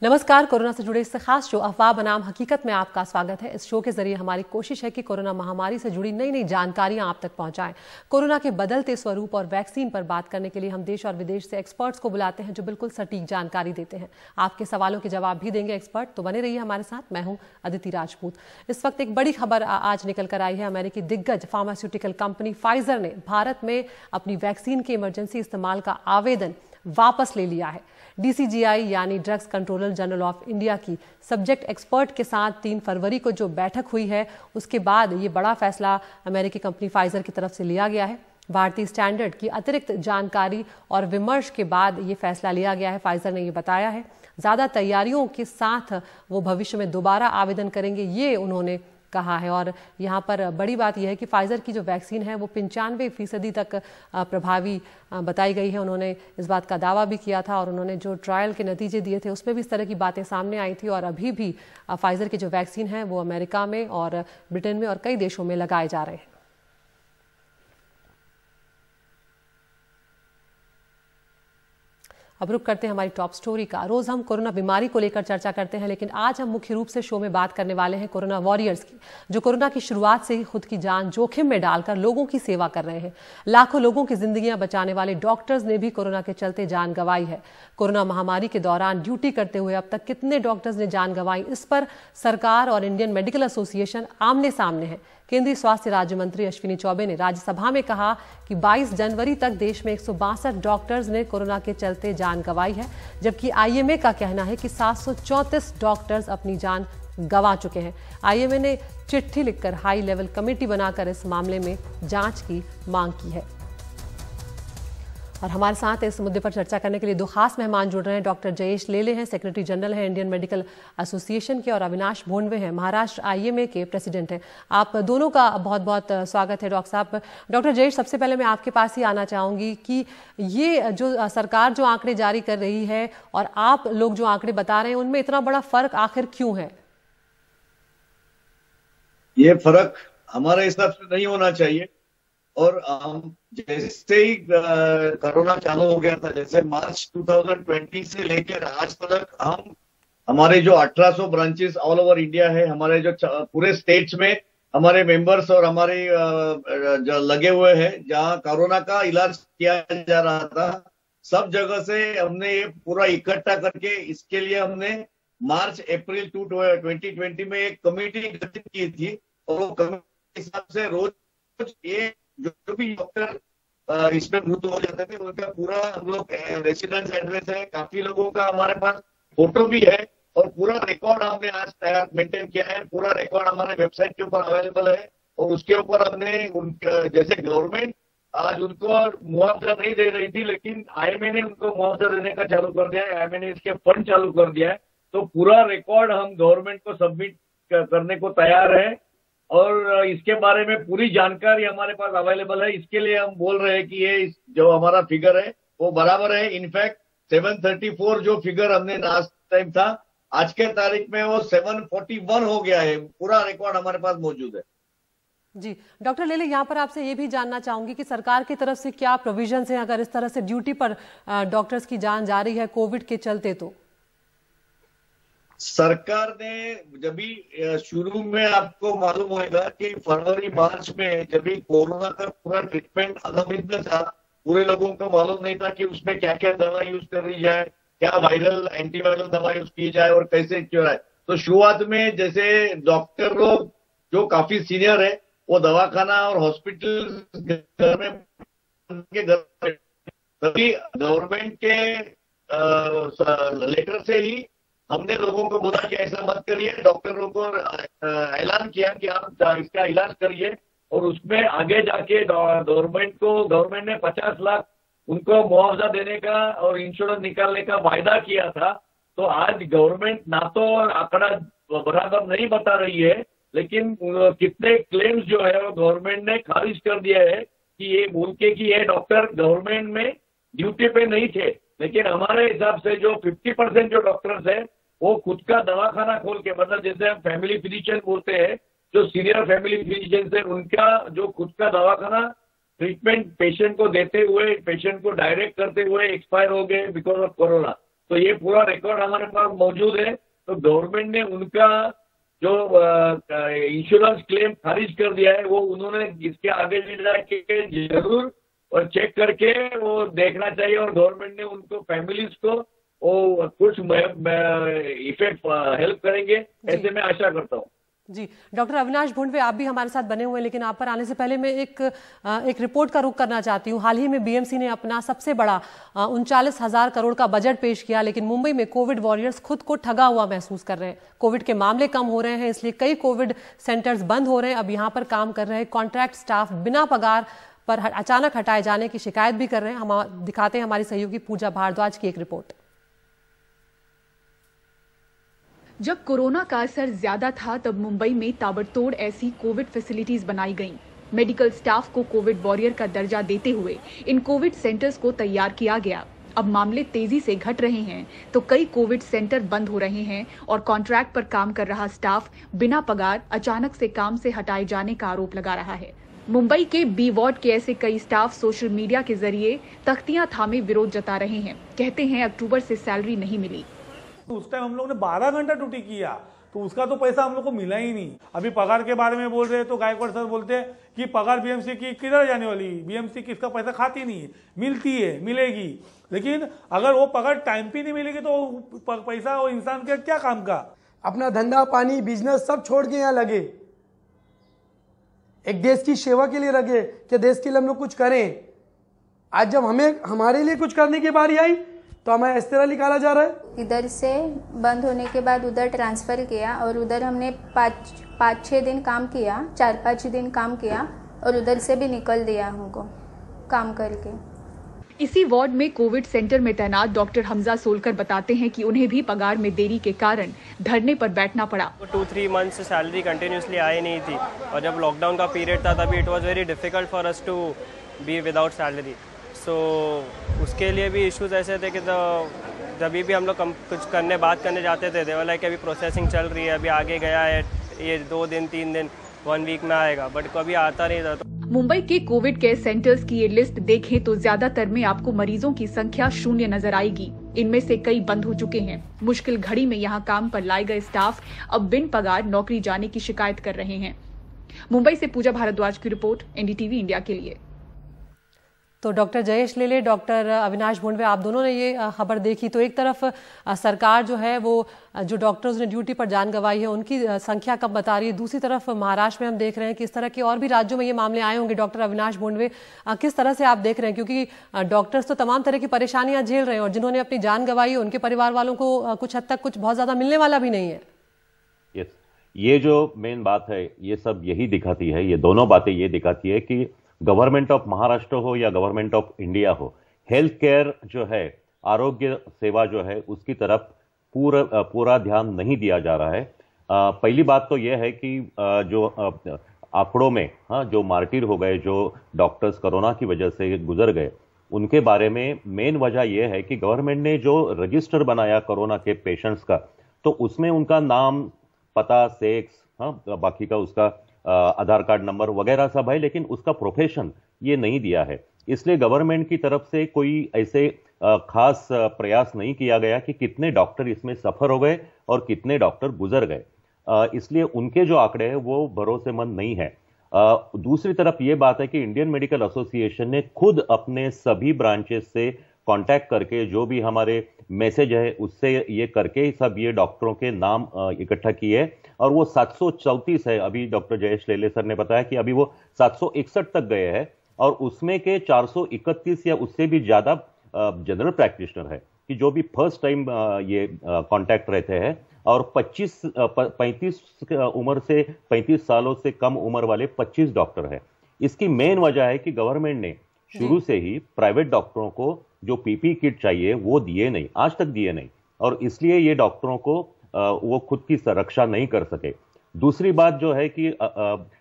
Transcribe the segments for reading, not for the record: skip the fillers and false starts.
नमस्कार। कोरोना से जुड़े इस खास शो अफवाह बनाम हकीकत में आपका स्वागत है। इस शो के जरिए हमारी कोशिश है कि कोरोना महामारी से जुड़ी नई नई जानकारियां आप तक पहुंचाएं। कोरोना के बदलते स्वरूप और वैक्सीन पर बात करने के लिए हम देश और विदेश से एक्सपर्ट्स को बुलाते हैं जो बिल्कुल सटीक जानकारी देते हैं। आपके सवालों के जवाब भी देंगे एक्सपर्ट, तो बने रहिए हमारे साथ। मैं हूं अदिति राजपूत। इस वक्त एक बड़ी खबर आज निकल कर आई है। अमेरिकी दिग्गज फार्मास्यूटिकल कंपनी फाइजर ने भारत में अपनी वैक्सीन के इमरजेंसी इस्तेमाल का आवेदन वापस ले लिया है। डीसीजीआई यानी drugs controller general of India की सब्जेक्ट एक्सपर्ट के साथ 3 फरवरी को जो बैठक हुई है, उसके बाद ये बड़ा फैसला अमेरिकी कंपनी फाइजर की तरफ से लिया गया है। भारतीय स्टैंडर्ड की अतिरिक्त जानकारी और विमर्श के बाद ये फैसला लिया गया है। फाइजर ने ये बताया है ज्यादा तैयारियों के साथ वो भविष्य में दोबारा आवेदन करेंगे, ये उन्होंने कहा है। और यहाँ पर बड़ी बात यह है कि फाइजर की जो वैक्सीन है वो 95% तक प्रभावी बताई गई है। उन्होंने इस बात का दावा भी किया था और उन्होंने जो ट्रायल के नतीजे दिए थे उसमें भी इस तरह की बातें सामने आई थी। और अभी भी फाइजर की जो वैक्सीन है वो अमेरिका में और ब्रिटेन में और कई देशों में लगाए जा रहे हैं। अब रुक करते हैं हमारी टॉप स्टोरी का। रोज हम कोरोना बीमारी को लेकर चर्चा करते हैं, लेकिन आज हम मुख्य रूप से शो में बात करने वाले हैं कोरोना वॉरियर्स की, जो कोरोना की शुरुआत से ही खुद की जान जोखिम में डालकर लोगों की सेवा कर रहे हैं। लाखों लोगों की जिंदगियां बचाने वाले डॉक्टर्स ने भी कोरोना के चलते जान गंवाई है। कोरोना महामारी के दौरान ड्यूटी करते हुए अब तक कितने डॉक्टर्स ने जान गंवाई, इस पर सरकार और इंडियन मेडिकल एसोसिएशन आमने सामने है। केंद्रीय स्वास्थ्य राज्य मंत्री अश्विनी चौबे ने राज्यसभा में कहा कि 22 जनवरी तक देश में 162 डॉक्टर्स ने कोरोना के चलते जान गंवाई है, जबकि आईएमए का कहना है कि 734 डॉक्टर्स अपनी जान गंवा चुके हैं। आईएमए ने चिट्ठी लिखकर हाई लेवल कमेटी बनाकर इस मामले में जांच की मांग की है। और हमारे साथ इस मुद्दे पर चर्चा करने के लिए 2 खास मेहमान जुड़ रहे हैं। डॉक्टर जयेश लेले हैं, सेक्रेटरी जनरल हैं इंडियन मेडिकल एसोसिएशन के, और अविनाश भोंडवे हैं, महाराष्ट्र आईएमए के प्रेसिडेंट हैं। आप दोनों का बहुत बहुत स्वागत है डॉक्टर साहब। डॉक्टर जयेश, सबसे पहले मैं आपके पास ही आना चाहूंगी कि ये जो सरकार जो आंकड़े जारी कर रही है और आप लोग जो आंकड़े बता रहे हैं, उनमें इतना बड़ा फर्क आखिर क्यों है? ये फर्क हमारे हिसाब से नहीं होना चाहिए। और हम जैसे ही कोरोना चालू हो गया था, जैसे मार्च 2020 से लेकर आज तक हमारे जो 1800 ब्रांचेस ऑल ओवर इंडिया है, हमारे जो पूरे स्टेट्स में हमारे मेंबर्स और हमारे जो लगे हुए हैं जहां कोरोना का इलाज किया जा रहा था, सब जगह से हमने ये पूरा इकट्ठा करके इसके लिए हमने मार्च अप्रैल 2020 में एक कमेटी गठित की थी। और वो कमेटी के हिसाब से रोज ये जो भी डॉक्टर इसमें मृत हो जाते थे उनका पूरा हम लोग रेसिडेंस एड्रेस है, काफी लोगों का हमारे पास फोटो भी है और पूरा रिकॉर्ड हमने आज तैयार मेंटेन किया है। पूरा रिकॉर्ड हमारे वेबसाइट के ऊपर अवेलेबल है। और उसके ऊपर हमने उनका जैसे गवर्नमेंट आज उनको मुआवजा नहीं दे रही थी, लेकिन आईएमए ने उनको मुआवजा देने का चालू कर दिया है। आईएमए ने इसके फंड चालू कर दिया है। तो पूरा रिकॉर्ड हम गवर्नमेंट को सबमिट करने को तैयार है और इसके बारे में पूरी जानकारी हमारे पास अवेलेबल है। इसके लिए हम बोल रहे हैं कि ये जो हमारा फिगर है वो बराबर है। इनफैक्ट 734 जो फिगर हमने लास्ट टाइम था, आज के तारीख में वो 741 हो गया है। पूरा रिकॉर्ड हमारे पास मौजूद है। जी डॉक्टर लेले, यहाँ पर आपसे ये भी जानना चाहूंगी कि सरकार की तरफ से क्या प्रोविजंस हैं अगर इस तरह से ड्यूटी पर डॉक्टर्स की जान जा रही है कोविड के चलते? तो सरकार ने जब भी शुरू में आपको मालूम होगा कि फरवरी मार्च में जब भी कोरोना का पूरा ट्रीटमेंट अलग था, पूरे लोगों को मालूम नहीं था कि उसमें क्या क्या दवा यूज करी जाए, क्या वायरल एंटीवायरल दवा यूज की जाए और कैसे क्यों है। तो शुरुआत में जैसे डॉक्टर लोग जो काफी सीनियर है वो दवाखाना और हॉस्पिटल घर में तभी गवर्नमेंट के लेटर से ही हमने लोगों को बोला कि ऐसा मत करिए। डॉक्टरों को ऐलान किया कि आप इसका इलाज करिए और उसमें आगे जाके गवर्नमेंट ने 50 लाख उनको मुआवजा देने का और इंश्योरेंस निकालने का वायदा किया था। तो आज गवर्नमेंट ना तो आंकड़ा बराबर नहीं बता रही है, लेकिन कितने क्लेम्स जो है वो गवर्नमेंट ने खारिज कर दिया है कि ये बोल के कि ये डॉक्टर गवर्नमेंट में ड्यूटी पे नहीं थे। लेकिन हमारे हिसाब से जो 50% जो डॉक्टर्स है वो खुद का दवाखाना खोल के, मतलब जैसे हम फैमिली फिजिशियन बोलते हैं, जो सीनियर फैमिली फिजिशियन है उनका जो खुद का दवाखाना ट्रीटमेंट पेशेंट को देते हुए, पेशेंट को डायरेक्ट करते हुए एक्सपायर हो गए बिकॉज ऑफ कोरोना। तो ये पूरा रिकॉर्ड हमारे पास मौजूद है। तो गवर्नमेंट ने उनका जो इंश्योरेंस क्लेम खारिज कर दिया है, वो उन्होंने इसके आगे ले जाके जरूर और चेक करके वो देखना चाहिए, और गवर्नमेंट ने उनको फैमिलीज को वो कुछ इफेक्ट हेल्प करेंगे, ऐसे मैं आशा करता हूँ। जी, डॉक्टर अविनाश भुंडवे, आप भी हमारे साथ बने हुए हैं, लेकिन आप पर आने से पहले मैं एक रिपोर्ट का रुख करना चाहती हूँ। हाल ही में बीएमसी ने अपना सबसे बड़ा 39,000 करोड़ का बजट पेश किया, लेकिन मुंबई में कोविड वॉरियर्स खुद को ठगा हुआ महसूस कर रहे हैं। कोविड के मामले कम हो रहे हैं, इसलिए कई कोविड सेंटर्स बंद हो रहे हैं। अब यहाँ पर काम कर रहे कॉन्ट्रैक्ट स्टाफ बिना पगार पर अचानक हटाए जाने की शिकायत भी कर रहे हैं। हम दिखाते हैं हमारी सहयोगी पूजा भारद्वाज की एक रिपोर्ट। जब कोरोना का असर ज्यादा था, तब मुंबई में ताबड़तोड़ ऐसी कोविड फैसिलिटीज बनाई गईं। मेडिकल स्टाफ को कोविड वॉरियर का दर्जा देते हुए इन कोविड सेंटर्स को तैयार किया गया। अब मामले तेजी से घट रहे हैं, तो कई कोविड सेंटर बंद हो रहे हैं और कॉन्ट्रैक्ट पर काम कर रहा स्टाफ बिना पगार अचानक से काम से हटाए जाने का आरोप लगा रहा है। मुंबई के बी वार्ड के ऐसे कई स्टाफ सोशल मीडिया के जरिए तख्तियां थामे विरोध जता रहे हैं। कहते हैं अक्टूबर से सैलरी नहीं मिली। तो उस टाइम हम लोग ने 12 घंटा ड्यूटी किया, तो उसका तो पैसा हम लोग को मिला ही नहीं। अभी पगार के बारे में बोल रहे हैं तो गायकवाड़ सर बोलते हैं कि पगार बीएमसी की किधर जाने वाली, बीएमसी किसका पैसा खाती नहीं है, मिलती है, मिलेगी, लेकिन अगर वो पगार टाइम पे नहीं मिलेगी तो पैसा वो इंसान के क्या काम का। अपना धंधा पानी बिजनेस सब छोड़ के यहाँ लगे, एक देश की सेवा के लिए लगे कि देश के लिए हम लोग कुछ करें। आज जब हमें हमारे लिए कुछ करने की बारी आई तो हमें इस तरह निकाला जा रहा है। इधर से बंद होने के बाद उधर ट्रांसफ़र किया और उधर हमने 5-6 दिन काम किया, 4-5 दिन काम किया और उधर से भी निकल दिया हमको काम करके। इसी वार्ड में कोविड सेंटर में तैनात डॉक्टर हमजा सोलकर बताते हैं कि उन्हें भी पगार में देरी के कारण धरने पर बैठना पड़ा। 2-3 मंथ से सैलरी कंटिन्यूसली आई नहीं थी, और जब लॉकडाउन का पीरियड था तभी it was very difficult for us to be without salary. So उसके लिए भी इश्यूज ऐसे थे कि जब भी हम लोग कुछ बात करने जाते थे, देवर लाइक अभी प्रोसेसिंग चल रही है, अभी आगे गया है, ये 2 दिन 3 दिन 1 वीक में आएगा, बट कभी आता नहीं था। मुंबई के कोविड केयर सेंटर्स की ये लिस्ट देखें तो ज्यादातर में आपको मरीजों की संख्या 0 नजर आएगी। इनमें से कई बंद हो चुके हैं। मुश्किल घड़ी में यहाँ काम पर लाए गए स्टाफ अब बिन पगार नौकरी जाने की शिकायत कर रहे हैं। मुंबई से पूजा भारद्वाज की रिपोर्ट, एनडीटीवी इंडिया के लिए। तो डॉक्टर जयेश लेले, डॉक्टर अविनाश भुंडवे, आप दोनों ने ये खबर देखी। तो एक तरफ सरकार जो है वो जो डॉक्टर्स ने ड्यूटी पर जान गंवाई है उनकी संख्या कम बता रही है। दूसरी तरफ महाराष्ट्र में हम देख रहे हैं कि इस तरह के और भी राज्यों में ये मामले आए होंगे। डॉक्टर अविनाश भुंडवे, किस तरह से आप देख रहे हैं, क्योंकि डॉक्टर्स तो तमाम तरह की परेशानियां झेल रहे हैं और जिन्होंने अपनी जान गंवाई है उनके परिवार वालों को कुछ हद तक कुछ बहुत ज्यादा मिलने वाला भी नहीं है। यस, ये जो मेन बात है ये सब यही दिखाती है, ये दोनों बातें ये दिखाती है कि गवर्नमेंट ऑफ महाराष्ट्र हो या गवर्नमेंट ऑफ इंडिया हो, हेल्थ केयर जो है, आरोग्य सेवा जो है, उसकी तरफ पूरा ध्यान नहीं दिया जा रहा है। पहली बात तो यह है कि जो आंकड़ों में जो मार्टिर हो गए, जो डॉक्टर्स कोरोना की वजह से गुजर गए, उनके बारे में मेन वजह यह है कि गवर्नमेंट ने जो रजिस्टर बनाया कोरोना के पेशेंट्स का, तो उसमें उनका नाम, पता, सेक्स, बाकी का उसका आधार कार्ड नंबर वगैरह सब है, लेकिन उसका प्रोफेशन ये नहीं दिया है। इसलिए गवर्नमेंट की तरफ से कोई ऐसे खास प्रयास नहीं किया गया कि कितने डॉक्टर इसमें सफर हो गए और कितने डॉक्टर गुजर गए। इसलिए उनके जो आंकड़े हैं वो भरोसेमंद नहीं है। दूसरी तरफ ये बात है कि इंडियन मेडिकल एसोसिएशन ने खुद अपने सभी ब्रांचेस से कांटेक्ट करके जो भी हमारे मैसेज है उससे ये करके सब ये डॉक्टरों के नाम इकट्ठा किए, और वो 734 है। अभी डॉक्टर जयेश लेले सर ने बताया कि अभी वो 761 तक गए हैं, और उसमें के 431 या उससे भी ज्यादा जनरल प्रैक्टिशनर है कि जो भी फर्स्ट टाइम ये कांटेक्ट रहते हैं, और 35 उम्र से 35 सालों से कम उम्र वाले 25 डॉक्टर है। इसकी मेन वजह है कि गवर्नमेंट ने शुरू से ही प्राइवेट डॉक्टरों को जो पीपी किट चाहिए वो दिए नहीं, आज तक दिए नहीं, और इसलिए ये डॉक्टरों को वो खुद की सुरक्षा नहीं कर सके। दूसरी बात जो है कि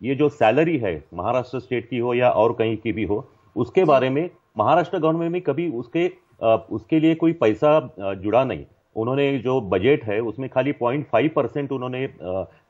ये जो सैलरी है महाराष्ट्र स्टेट की हो या और कहीं की भी हो, उसके बारे में महाराष्ट्र गवर्नमेंट में कभी उसके लिए कोई पैसा जुड़ा नहीं। उन्होंने जो बजट है उसमें खाली 0.5% उन्होंने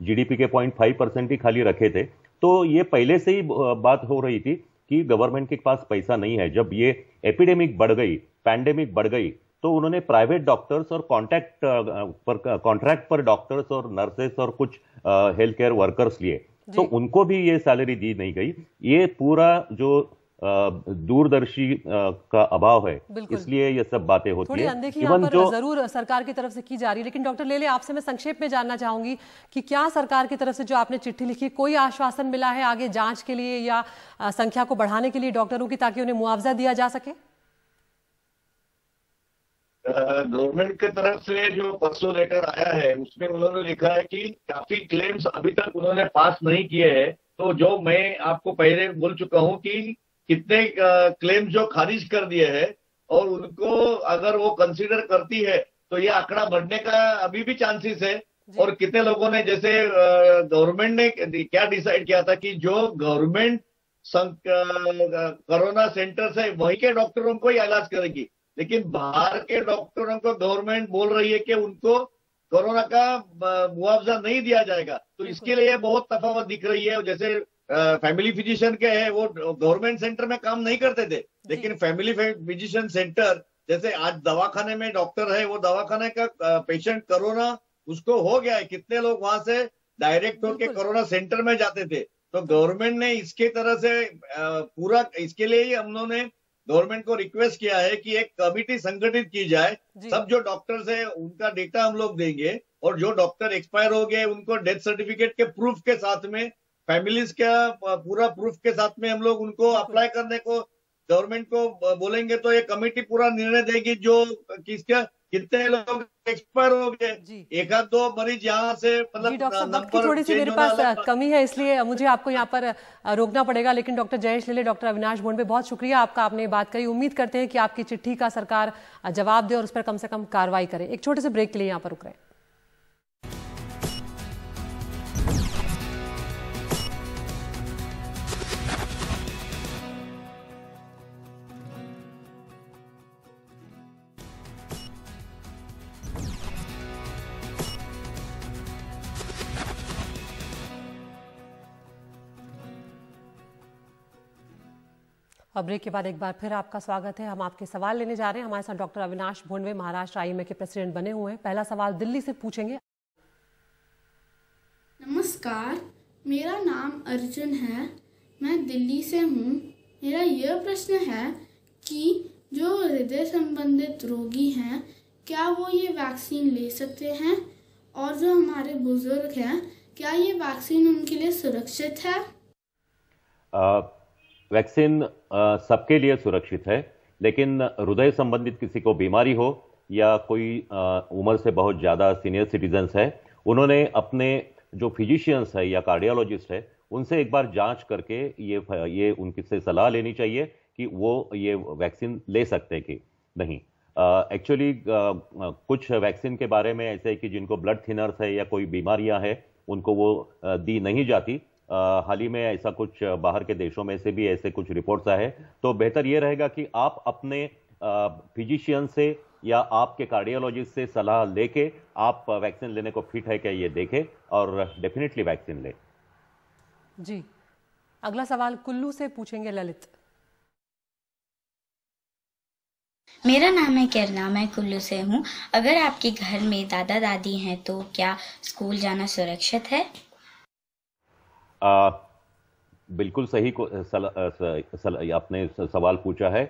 जीडीपी के 0.5% ही खाली रखे थे। तो ये पहले से ही बात हो रही थी कि गवर्नमेंट के पास पैसा नहीं है। जब ये एपिडेमिक बढ़ गई, पैंडेमिक बढ़ गई, तो उन्होंने प्राइवेट डॉक्टर्स और कॉन्ट्रैक्ट पर डॉक्टर्स और नर्सेस और कुछ हेल्थ केयर वर्कर्स लिए, तो उनको भी ये सैलरी दी नहीं गई। ये पूरा जो दूरदर्शी का अभाव है, इसलिए ये सब बातें होती थोड़ी है। अनदेखी यहाँ पर जरूर सरकार की तरफ से की जा रही है। लेकिन डॉक्टर लेले, आपसे मैं संक्षेप में जानना चाहूंगी कि क्या सरकार की तरफ से जो आपने चिट्ठी लिखी, कोई आश्वासन मिला है आगे जांच के लिए या संख्या को बढ़ाने के लिए डॉक्टरों की, ताकि उन्हें मुआवजा दिया जा सके? गवर्नमेंट की तरफ से जो परसों लेटर आया है उसमें उन्होंने लिखा है कि काफी क्लेम्स अभी तक उन्होंने पास नहीं किए हैं। तो जो मैं आपको पहले बोल चुका हूं कि कितने क्लेम्स जो खारिज कर दिए हैं और उनको अगर वो कंसीडर करती है तो ये आंकड़ा बढ़ने का अभी भी चांसेस है। और कितने लोगों ने, जैसे गवर्नमेंट ने क्या डिसाइड किया था कि जो गवर्नमेंट कोरोना सेंटर है वहीं के डॉक्टरों को ही इलाज करेगी, लेकिन बाहर के डॉक्टरों को गवर्नमेंट बोल रही है कि उनको कोरोना का मुआवजा नहीं दिया जाएगा। तो इसके लिए बहुत तफावत दिख रही है। जैसे फैमिली फिजिशियन के हैं, वो गवर्नमेंट सेंटर में काम नहीं करते थे, लेकिन फैमिली फिजिशियन सेंटर, जैसे आज दवाखाने में डॉक्टर है, वो दवाखाने का पेशेंट कोरोना उसको हो गया है, कितने लोग वहां से डायरेक्ट होकर कोरोना सेंटर में जाते थे। तो गवर्नमेंट ने इसके तरह से पूरा, इसके लिए ही हम लोगों ने गवर्नमेंट को रिक्वेस्ट किया है कि एक कमिटी संगठित की जाए। सब जो डॉक्टर्स है उनका डेटा हम लोग देंगे, और जो डॉक्टर एक्सपायर हो गए उनको डेथ सर्टिफिकेट के प्रूफ के साथ में, फैमिलीज का पूरा प्रूफ के साथ में हम लोग उनको अप्लाई करने को गवर्नमेंट को बोलेंगे। तो ये कमेटी पूरा निर्णय देगी जो किसका कितने लोग एक्सपायर हो गए। एक आध दो मरीज यहाँ से मतलब थोड़ी सी मेरे पास कमी है, इसलिए मुझे आपको यहाँ पर रोकना पड़ेगा। लेकिन डॉक्टर जयेश लेले, डॉक्टर अविनाश भोंडवे, बहुत शुक्रिया आपका, आपने बात करी। उम्मीद करते हैं कि आपकी चिट्ठी का सरकार जवाब दे और उस पर कम से कम कार्रवाई करे। एक छोटे से ब्रेक के लिए यहाँ पर रुक रहे हैं। और ब्रेक के बाद एक बार फिर आपका स्वागत है। हम आपके सवाल लेने जा रहे हैं। हमारे साथ डॉक्टर अविनाश भोंडवे, महाराष्ट्र आईएमए के प्रेसिडेंट बने हुए हैं। पहला सवाल दिल्ली से पूछेंगे। नमस्कार, मेरा नाम अर्जुन है, मैं दिल्ली से हूँ। मेरा यह प्रश्न है कि जो हृदय संबंधित रोगी हैं, क्या वो ये वैक्सीन ले सकते हैं? और जो हमारे बुजुर्ग हैं, क्या ये वैक्सीन उनके लिए सुरक्षित है? वैक्सीन सबके लिए सुरक्षित है, लेकिन हृदय संबंधित किसी को बीमारी हो या कोई उम्र से बहुत ज़्यादा सीनियर सिटीजन्स है, उन्होंने अपने जो फिजिशियंस है या कार्डियोलॉजिस्ट है उनसे एक बार जांच करके ये उनकी से सलाह लेनी चाहिए कि वो ये वैक्सीन ले सकते हैं कि नहीं। एक्चुअली कुछ वैक्सीन के बारे में ऐसे है कि जिनको ब्लड थिनर्स है या कोई बीमारियां हैं उनको वो दी नहीं जाती। हाल ही में ऐसा कुछ बाहर के देशों में से भी ऐसे कुछ रिपोर्ट्स आए हैं। तो बेहतर ये रहेगा कि आप अपने फिजिशियन से या आपके कार्डियोलॉजिस्ट से सलाह लेके आप वैक्सीन लेने को फिट है क्या ये देखें और डेफिनेटली वैक्सीन लें। जी, अगला सवाल कुल्लू से पूछेंगे ललित। मेरा नाम है किरणा, मैं कुल्लू से हूँ। अगर आपके घर में दादा दादी हैं तो क्या स्कूल जाना सुरक्षित है? बिल्कुल सही आपने सवाल पूछा है।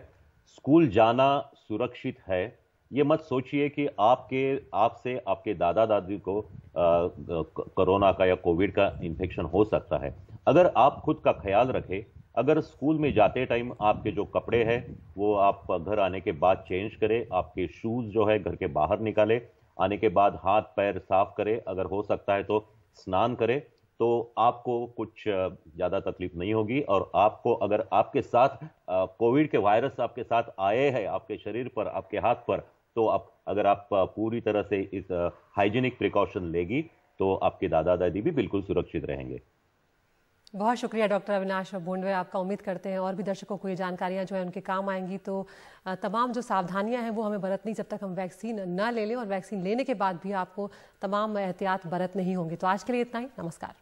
स्कूल जाना सुरक्षित है, ये मत सोचिए कि आपसे आपके दादा दादी को कोरोना का या कोविड का इन्फेक्शन हो सकता है। अगर आप खुद का ख्याल रखें, अगर स्कूल में जाते टाइम आपके जो कपड़े हैं वो आप घर आने के बाद चेंज करें, आपके शूज़ जो है घर के बाहर निकालें, आने के बाद हाथ पैर साफ करें, अगर हो सकता है तो स्नान करें, तो आपको कुछ ज़्यादा तकलीफ नहीं होगी। और आपको अगर आपके साथ कोविड के वायरस आपके साथ आए हैं आपके शरीर पर, आपके हाथ पर, तो अगर आप पूरी तरह से इस हाइजीनिक प्रिकॉशन लेगी तो आपके दादा दादी भी बिल्कुल सुरक्षित रहेंगे। बहुत शुक्रिया डॉक्टर अविनाश भोंडवे आपका। उम्मीद करते हैं और भी दर्शकों को ये जानकारियां जो है उनके काम आएंगी। तो तमाम जो सावधानियां हैं वो हमें बरतनी जब तक हम वैक्सीन ना ले लें, और वैक्सीन लेने के बाद भी आपको तमाम एहतियात बरतने ही होंगे। तो आज के लिए इतना ही, नमस्कार।